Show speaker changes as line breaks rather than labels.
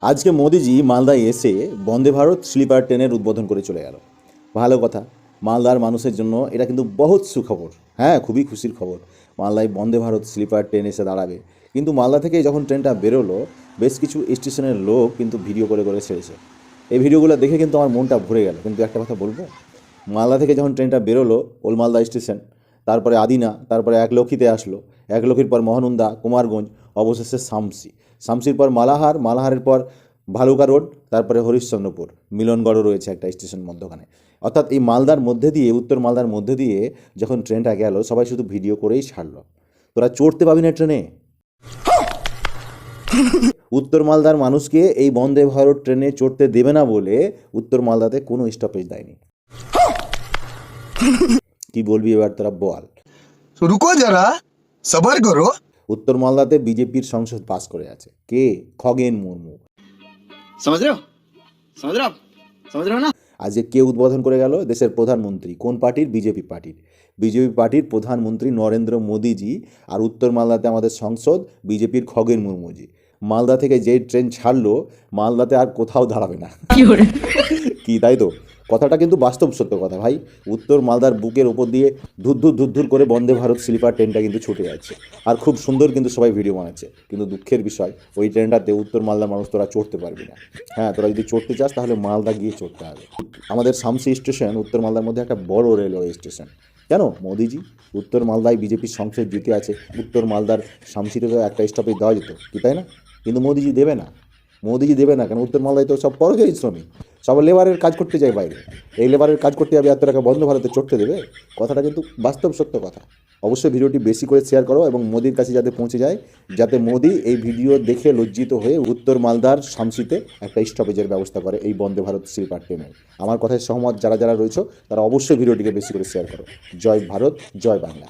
আজকে মোদিজি মালদায় এসে বন্দে ভারত স্লিপার ট্রেনের উদ্বোধন করে চলে গেল। ভালো কথা, মালদার মানুষের জন্য এটা কিন্তু বহুত সুখবর। হ্যাঁ, খুবই খুশির খবর। মালদায় বন্দে ভারত স্লিপার ট্রেন এসে দাঁড়াবে। কিন্তু মালদা থেকে যখন ট্রেনটা বেরোলো, বেশ কিছু স্টেশনের লোক কিন্তু ভিডিও করে করে ছেড়েছে। এই ভিডিওগুলো দেখে কিন্তু আমার মনটা ভরে গেল। কিন্তু একটা কথা বলবো, মালদা থেকে যখন ট্রেনটা বেরোলো ওল মালদা স্টেশন, তারপরে আদিনা, তারপরে একলক্ষীতে আসলো, একলক্ষীর পর মহানন্দা, কুমারগঞ্জ, অবশেষে শামসি, শামসির পর মালাহার, মালাহারের পর ভালুকা রোড, তারপরে হরিশ্চন্দ্রপুর, মিলনগড়ও রয়েছে একটা স্টেশন মধ্যখানে। অর্থাৎ এই মালদার মধ্যে দিয়ে, উত্তর মালদার মধ্যে দিয়ে যখন ট্রেনটা গেল, সবাই শুধু ভিডিও করেই ছাড়লো। তোরা চড়তে পাবি না ট্রেনে? উত্তর মালদার মানুষকে এই বন্দে ভারত ট্রেনে চড়তে দেবে না বলে উত্তর মালদাতে কোনো স্টপেজ দেয়নি। কি বলবি এবার তোরা বল।
रुको जरा सबर करो।
উত্তর মালদাতে বিজেপির সংসদ পাস করে আছে কে? খগেন মুর্মু।
समझ रहे हो समझ रहे हो आप समझ रहे हो ना।
আজকে কে উদ্বোধন করে গেল? দেশের প্রধানমন্ত্রী। কোন পার্টির? বিজেপি পার্টির। বিজেপি পার্টির প্রধানমন্ত্রী নরেন্দ্র মোদিজি, আর উত্তর মালদাতে আমাদের সংসদ বিজেপির খগেন মুর্মুজি। মালদা থেকে যেই ট্রেন ছাড়লো, মালদাতে আর কোথাও দাঁড়াবে না। কি তাই তো? কথাটা কিন্তু বাস্তব সত্য কথা ভাই। উত্তর মালদার বুকের ওপর দিয়ে ধুর করে বন্দে ভারত স্লিপার ট্রেনটা কিন্তু ছুটে যাচ্ছে, আর খুব সুন্দর কিন্তু সবাই ভিডিও বানাচ্ছে। কিন্তু দুঃখের বিষয়, ওই ট্রেনটাতে উত্তর মালদার মানুষ তোরা চড়তে পারবি না। হ্যাঁ, তোরা যদি চড়তে চাস তাহলে মালদা গিয়ে চড়তে হবে। আমাদের শামসি স্টেশন উত্তর মালদার মধ্যে একটা বড় রেলওয়ে স্টেশন। কেন মোদিজি? উত্তর মালদায় বিজেপির সংসদ জিতে আছে, উত্তর মালদার শামসিতে তো একটা স্টপেজ দেওয়া যেত, কি তাই না? কিন্তু মোদিজি দেবে না। মোদিজি দেবে না কেন? উত্তর মালদায় তো সব পরজয়ী শ্রমিক, সব লেবারের কাজ করতে যায় বাইরে। এই লেবারের কাজ করতে যাবে, এত টাকা বন্ধ ভারতে চড়তে দেবে? কথাটা কিন্তু বাস্তব সত্য কথা। অবশ্যই ভিডিওটি বেশি করে শেয়ার করো এবং মোদির কাছে যাতে পৌঁছে যায়, যাতে মোদি এই ভিডিও দেখে লজ্জিত হয়ে উত্তর মালদার শামসিতে একটা স্টপেজের ব্যবস্থা করে এই বন্দে ভারত স্লিপার ট্রেনে। আমার কথায় সহমত যারা যারা রয়েছে তারা অবশ্যই ভিডিওটিকে বেশি করে শেয়ার করো। জয় ভারত, জয় বাংলা।